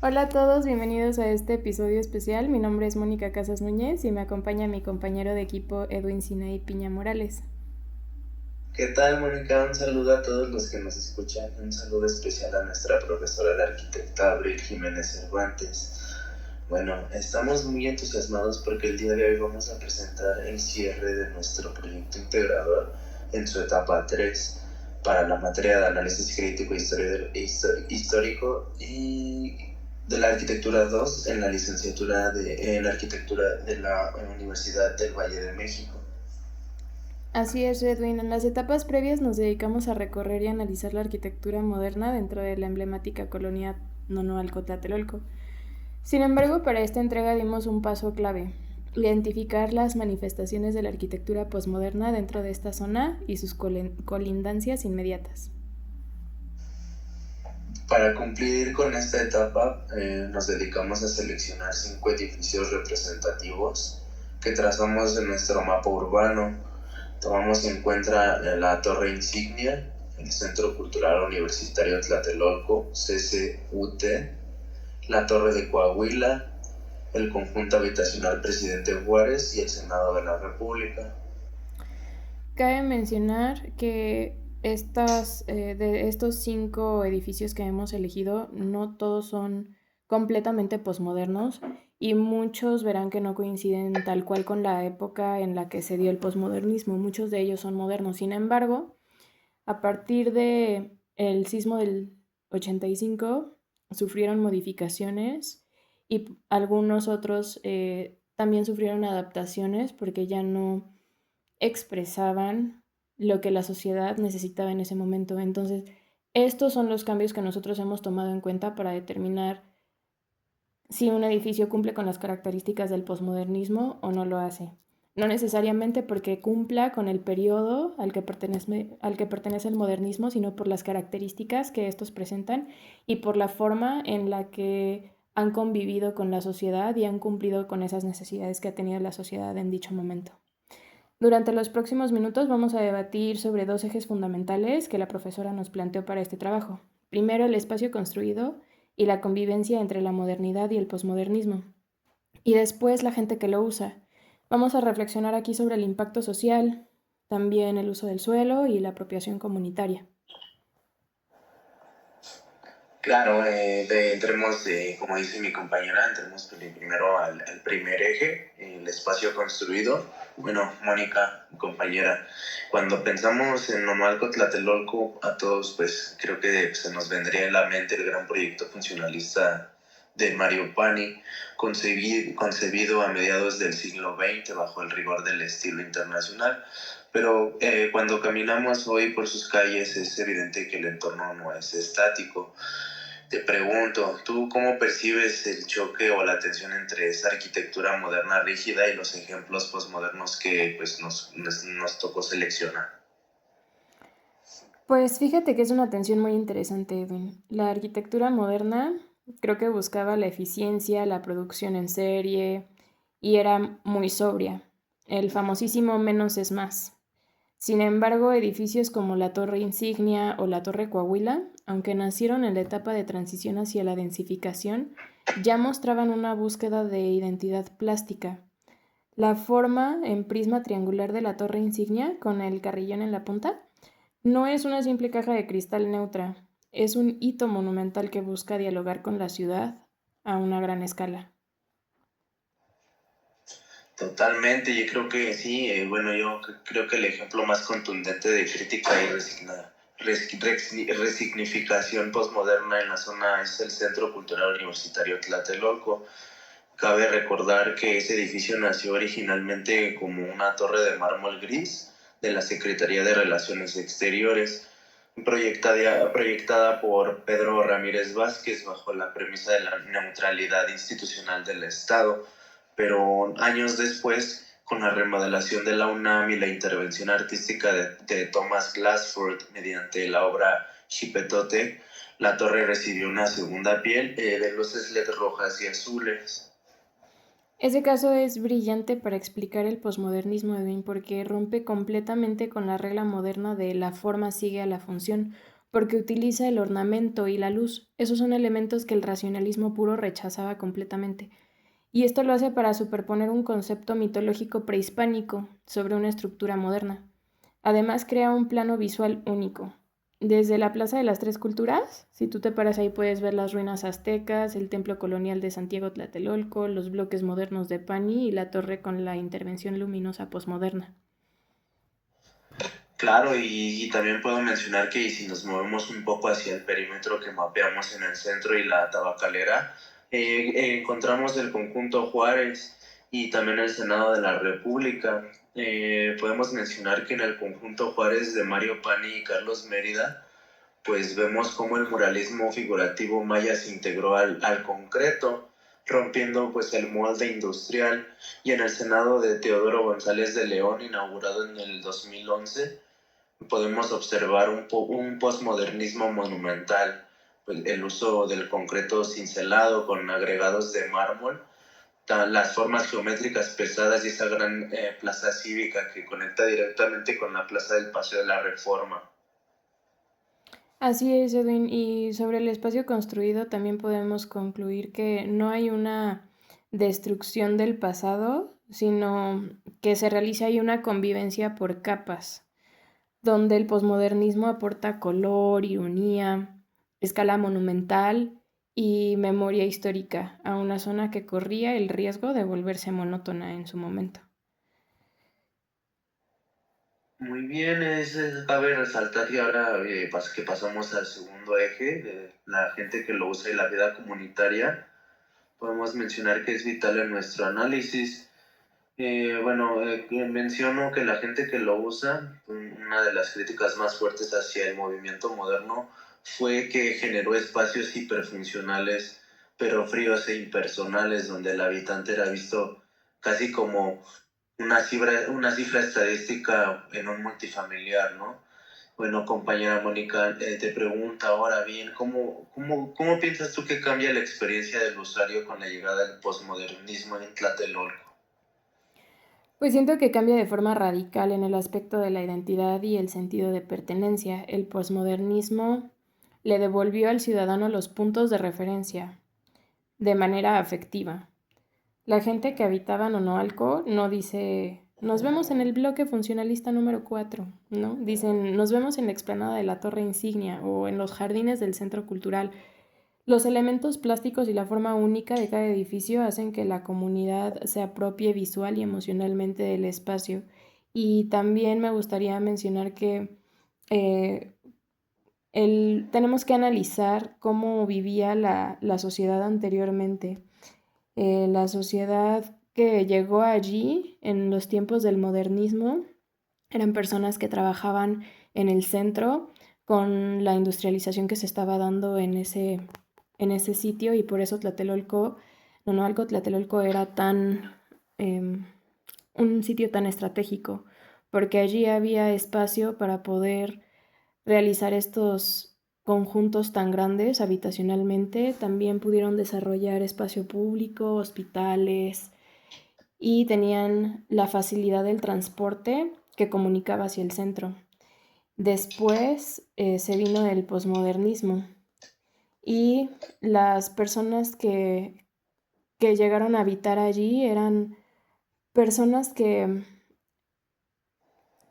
Hola a todos, bienvenidos a este episodio especial. Mi nombre es Mónica Casas Núñez y me acompaña mi compañero de equipo Edwin Sinaí Piña Morales. ¿Qué tal, Mónica? Un saludo a todos los que nos escuchan. Un saludo especial a nuestra profesora de arquitecta Abril Jiménez Cervantes. Bueno, estamos muy entusiasmados porque el día de hoy vamos a presentar el cierre de nuestro proyecto integrador en su etapa 3 para la materia de análisis crítico histórico y de la arquitectura 2 en la licenciatura en arquitectura de la Universidad del Valle de México. Así es, Edwin. En las etapas previas nos dedicamos a recorrer y analizar la arquitectura moderna dentro de la emblemática colonia Nonoalco-Tlatelolco. Sin embargo, para esta entrega dimos un paso clave: identificar las manifestaciones de la arquitectura posmoderna dentro de esta zona y sus colindancias inmediatas. Para cumplir con esta etapa, nos dedicamos a seleccionar 5 edificios representativos que trazamos en nuestro mapa urbano. Tomamos en cuenta la Torre Insignia, el Centro Cultural Universitario Tlatelolco, CCUT, la Torre de Coahuila, el Conjunto Habitacional Presidente Juárez y el Senado de la República. Cabe mencionar que de estos 5 edificios que hemos elegido, no todos son completamente posmodernos y muchos verán que no coinciden tal cual con la época en la que se dio el posmodernismo. Muchos de ellos son modernos. Sin embargo, a partir de el sismo del 85 sufrieron modificaciones y algunos otros también sufrieron adaptaciones porque ya no expresaban lo que la sociedad necesitaba en ese momento. Entonces, estos son los cambios que nosotros hemos tomado en cuenta para determinar si un edificio cumple con las características del posmodernismo o no lo hace. No necesariamente porque cumpla con el periodo al que pertenece el modernismo, sino por las características que estos presentan y por la forma en la que han convivido con la sociedad y han cumplido con esas necesidades que ha tenido la sociedad en dicho momento. Durante los próximos minutos vamos a debatir sobre 2 ejes fundamentales que la profesora nos planteó para este trabajo. Primero, el espacio construido y la convivencia entre la modernidad y el posmodernismo. Y después, la gente que lo usa. Vamos a reflexionar aquí sobre el impacto social, también el uso del suelo y la apropiación comunitaria. Claro, entremos, como dice mi compañera, entremos primero al primer eje, el espacio construido. Bueno, Mónica, mi compañera, cuando pensamos en Nonoalco Tlatelolco, a todos pues creo que se nos vendría en la mente el gran proyecto funcionalista de Mario Pani, concebido a mediados del siglo XX bajo el rigor del estilo internacional. Pero cuando caminamos hoy por sus calles es evidente que el entorno no es estático. Te pregunto, ¿tú cómo percibes el choque o la tensión entre esa arquitectura moderna rígida y los ejemplos posmodernos que pues, nos tocó seleccionar? Pues fíjate que es una tensión muy interesante, Edwin. La arquitectura moderna creo que buscaba la eficiencia, la producción en serie y era muy sobria. El famosísimo menos es más. Sin embargo, edificios como la Torre Insignia o la Torre Coahuila, aunque nacieron en la etapa de transición hacia la densificación, ya mostraban una búsqueda de identidad plástica. La forma en prisma triangular de la Torre Insignia, con el carrillón en la punta, no es una simple caja de cristal neutra, es un hito monumental que busca dialogar con la ciudad a una gran escala. Totalmente, yo creo que sí, bueno, yo creo que el ejemplo más contundente de crítica y resignificación postmoderna en la zona es el Centro Cultural Universitario Tlatelolco. Cabe recordar que ese edificio nació originalmente como una torre de mármol gris de la Secretaría de Relaciones Exteriores, proyectada por Pedro Ramírez Vázquez bajo la premisa de la neutralidad institucional del Estado. Pero años después, con la remodelación de la UNAM y la intervención artística de Thomas Glassford mediante la obra Chipetote, la torre recibió una segunda piel de luces LED rojas y azules. Ese caso es brillante para explicar el posmodernismo, Edwin, porque rompe completamente con la regla moderna de la forma sigue a la función. porque utiliza el ornamento y la luz. Esos son elementos que el racionalismo puro rechazaba completamente. Y esto lo hace para superponer un concepto mitológico prehispánico sobre una estructura moderna. Además crea un plano visual único. Desde la Plaza de las Tres Culturas, si tú te paras ahí puedes ver las ruinas aztecas, el templo colonial de Santiago Tlatelolco, los bloques modernos de Pani y la torre con la intervención luminosa posmoderna. Claro, y también puedo mencionar que si nos movemos un poco hacia el perímetro que mapeamos en el centro y la tabacalera, encontramos el conjunto Juárez y también el Senado de la República. Podemos mencionar que en el conjunto Juárez de Mario Pani y Carlos Mérida, pues vemos cómo el muralismo figurativo maya se integró al concreto, rompiendo pues el molde industrial, y en el Senado de Teodoro González de León, inaugurado en el 2011, podemos observar un postmodernismo monumental, pues, el uso del concreto cincelado con agregados de mármol, las formas geométricas pesadas y esa gran plaza cívica que conecta directamente con la plaza del Paseo de la Reforma. Así es, Edwin. Y sobre el espacio construido también podemos concluir que no hay una destrucción del pasado, sino que se realiza ahí una convivencia por capas, donde el posmodernismo aporta color, ironía, escala monumental y memoria histórica a una zona que corría el riesgo de volverse monótona en su momento. Muy bien, cabe resaltar que ahora que pasamos al segundo eje, de la gente que lo usa y la vida comunitaria, podemos mencionar que es vital en nuestro análisis. Menciono que la gente que lo usa, una de las críticas más fuertes hacia el movimiento moderno fue que generó espacios hiperfuncionales, pero fríos e impersonales, donde el habitante era visto casi como una cifra estadística en un multifamiliar, ¿no? Bueno, compañera Mónica, te pregunto ahora bien, ¿cómo piensas tú que cambia la experiencia del usuario con la llegada del posmodernismo en Tlatelolco? Pues siento que cambia de forma radical en el aspecto de la identidad y el sentido de pertenencia. El posmodernismo le devolvió al ciudadano los puntos de referencia de manera afectiva. La gente que habitaba Nonoalco no dice, nos vemos en el bloque funcionalista número 4, ¿no? Dicen, nos vemos en la explanada de la Torre Insignia o en los jardines del Centro Cultural. Los elementos plásticos y la forma única de cada edificio hacen que la comunidad se apropie visual y emocionalmente del espacio. Y también me gustaría mencionar que eh, tenemos que analizar cómo vivía la sociedad anteriormente. La sociedad que llegó allí en los tiempos del modernismo eran personas que trabajaban en el centro con la industrialización que se estaba dando en ese sitio y por eso Tlatelolco era eh, un sitio tan estratégico, porque allí había espacio para poder realizar estos conjuntos tan grandes habitacionalmente. También pudieron desarrollar espacio público, hospitales y tenían la facilidad del transporte que comunicaba hacia el centro. Después se vino el posmodernismo y las personas que llegaron a habitar allí eran personas que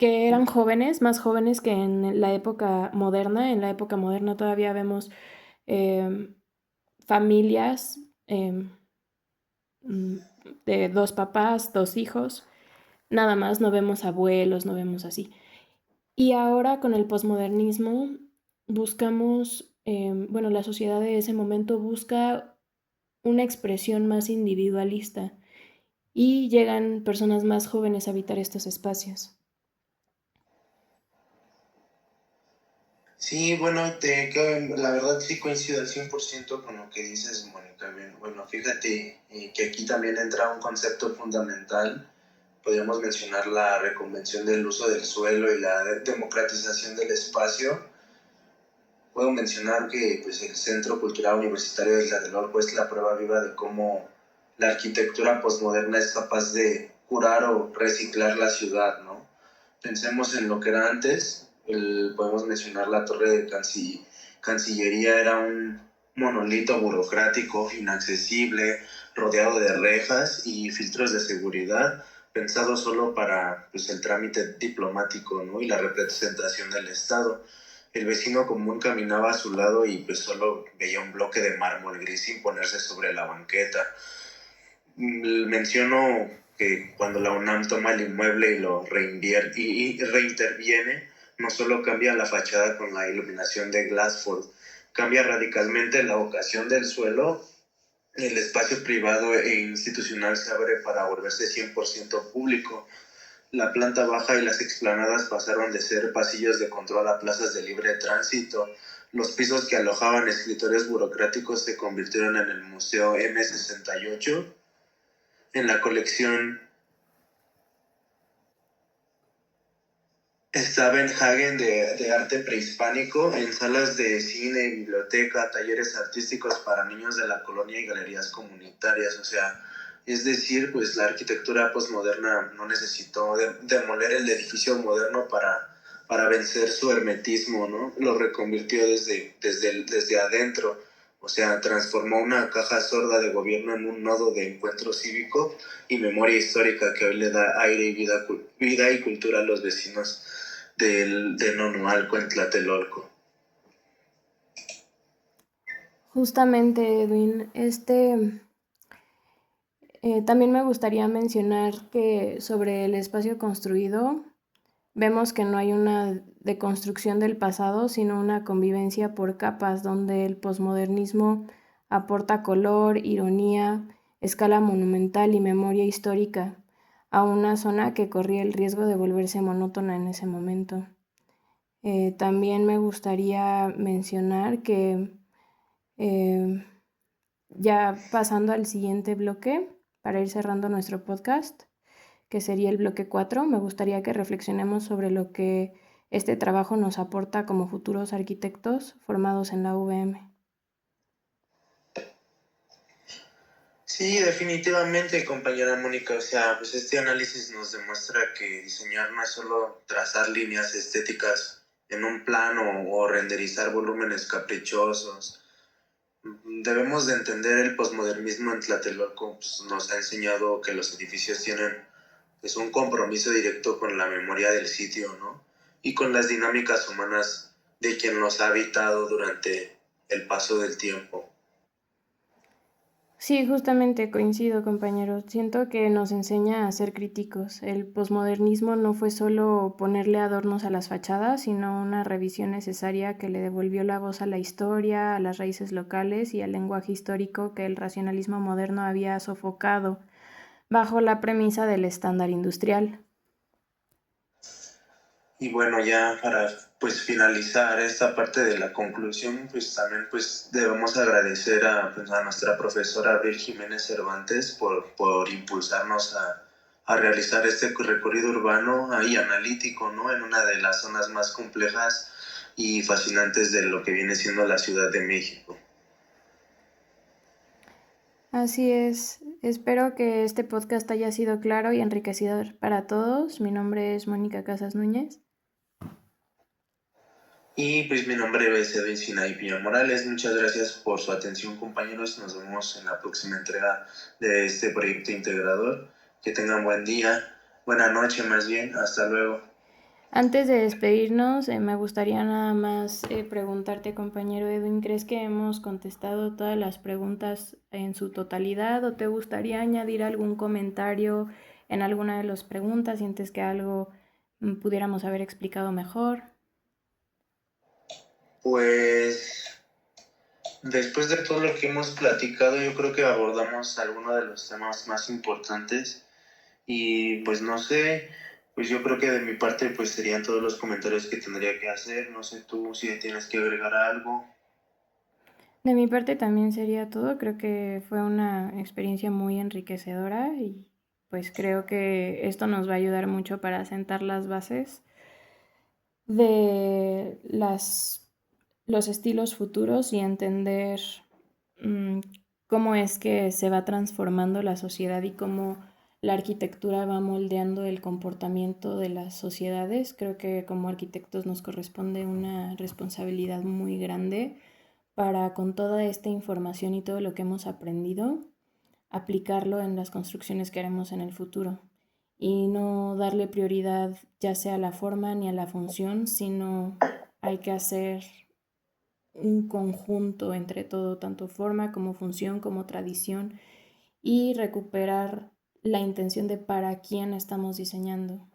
eran jóvenes, más jóvenes que en la época moderna. En la época moderna todavía vemos eh, familias mm, de dos papás, dos hijos, nada más, no vemos abuelos, no vemos así. Y ahora con el posmodernismo buscamos, bueno, la sociedad de ese momento busca una expresión más individualista y llegan personas más jóvenes a habitar estos espacios. Sí, bueno, la verdad sí coincido al 100% con lo que dices, Mónica. Bien, bueno, fíjate que aquí también entra un concepto fundamental. Podríamos mencionar la reconvención del uso del suelo y la democratización del espacio. Puedo mencionar que pues, el Centro Cultural Universitario de Tlatelolco es la prueba viva de cómo la arquitectura postmoderna es capaz de curar o reciclar la ciudad, ¿no? Pensemos en lo que era antes, Podemos mencionar la torre de Cancillería, era un monolito burocrático, inaccesible, rodeado de rejas y filtros de seguridad, pensado solo para pues, el trámite diplomático, ¿no? Y la representación del Estado. El vecino común caminaba a su lado y pues solo veía un bloque de mármol gris imponerse sobre la banqueta. Menciono que cuando la UNAM toma el inmueble y lo reinterviene, no solo cambia la fachada con la iluminación de Glassford, cambia radicalmente la ocasión del suelo. El espacio privado e institucional se abre para volverse 100% público. La planta baja y las explanadas pasaron de ser pasillos de control a plazas de libre tránsito. Los pisos que alojaban escritorios burocráticos se convirtieron en el Museo M68, en la colección Stavenhagen de arte prehispánico, en salas de cine, biblioteca, talleres artísticos para niños de la colonia y galerías comunitarias. O sea, es decir, pues la arquitectura postmoderna no necesitó demoler el edificio moderno para vencer su hermetismo, ¿no? Lo reconvirtió desde adentro. O sea, transformó una caja sorda de gobierno en un nodo de encuentro cívico y memoria histórica que hoy le da aire y vida y cultura a los vecinos de Nonualco en Tlatelolco. Justamente, Edwin, también me gustaría mencionar que sobre el espacio construido, vemos que no hay una deconstrucción del pasado, sino una convivencia por capas, donde el posmodernismo aporta color, ironía, escala monumental y memoria histórica a una zona que corría el riesgo de volverse monótona en ese momento. También me gustaría mencionar que ya pasando al siguiente bloque, para ir cerrando nuestro podcast, que sería el bloque 4, me gustaría que reflexionemos sobre lo que este trabajo nos aporta como futuros arquitectos formados en la UVM. Sí, definitivamente, compañera Mónica. O sea, pues este análisis nos demuestra que diseñar no es solo trazar líneas estéticas en un plano o renderizar volúmenes caprichosos. Debemos de entender el posmodernismo en Tlatelolco. Pues, nos ha enseñado que los edificios tienen pues, un compromiso directo con la memoria del sitio, ¿no? Y con las dinámicas humanas de quien los ha habitado durante el paso del tiempo. Sí, justamente coincido, compañero. Siento que nos enseña a ser críticos. El posmodernismo no fue solo ponerle adornos a las fachadas, sino una revisión necesaria que le devolvió la voz a la historia, a las raíces locales y al lenguaje histórico que el racionalismo moderno había sofocado bajo la premisa del estándar industrial. Y bueno, ya para pues finalizar esta parte de la conclusión, pues también pues debemos agradecer a nuestra profesora Abril Jiménez Cervantes por impulsarnos a realizar este recorrido urbano y analítico, ¿no? En una de las zonas más complejas y fascinantes de lo que viene siendo la Ciudad de México. Así es. Espero que este podcast haya sido claro y enriquecedor para todos. Mi nombre es Mónica Casas Núñez. Y pues mi nombre es Edwin Sinay Piña Morales. Muchas gracias por su atención, compañeros. Nos vemos en la próxima entrega de este proyecto integrador. Que tengan buen día, buena noche más bien. Hasta luego. Antes de despedirnos, me gustaría nada más preguntarte, compañero Edwin, ¿crees que hemos contestado todas las preguntas en su totalidad o te gustaría añadir algún comentario en alguna de las preguntas? ¿Sientes que algo pudiéramos haber explicado mejor? Pues después de todo lo que hemos platicado, yo creo que abordamos algunos de los temas más importantes. Y pues no sé, pues yo creo que de mi parte pues serían todos los comentarios que tendría que hacer. No sé tú si tienes que agregar algo. De mi parte también sería todo. Creo que fue una experiencia muy enriquecedora y pues creo que esto nos va a ayudar mucho para sentar las bases de los estilos futuros y entender cómo es que se va transformando la sociedad y cómo la arquitectura va moldeando el comportamiento de las sociedades. Creo que como arquitectos nos corresponde una responsabilidad muy grande para, con toda esta información y todo lo que hemos aprendido, aplicarlo en las construcciones que haremos en el futuro y no darle prioridad ya sea a la forma ni a la función, sino hay que hacer un conjunto entre todo, tanto forma como función como tradición, y recuperar la intención de para quién estamos diseñando.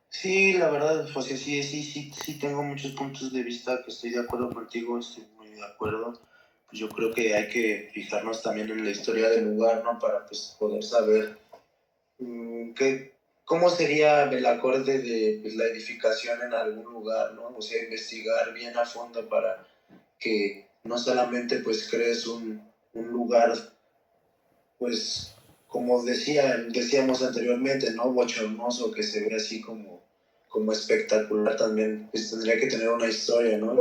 Sí, la verdad, pues sí tengo muchos puntos de vista que estoy de acuerdo contigo, estoy muy de acuerdo. Pues yo creo que hay que fijarnos también en la historia del lugar, ¿no? Para pues poder saber cómo sería el acorde de pues, la edificación en algún lugar, ¿no? O sea, investigar bien a fondo para que no solamente pues crees un lugar, pues como decíamos anteriormente, ¿no? Bochornoso, que se ve así como espectacular también, pues tendría que tener una historia, ¿no?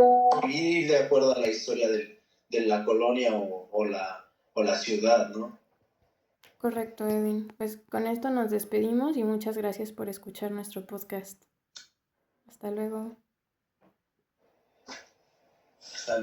Y de acuerdo a la historia de la colonia o la ciudad, ¿no? Correcto, Edwin. Pues con esto nos despedimos y muchas gracias por escuchar nuestro podcast. Hasta luego. Hasta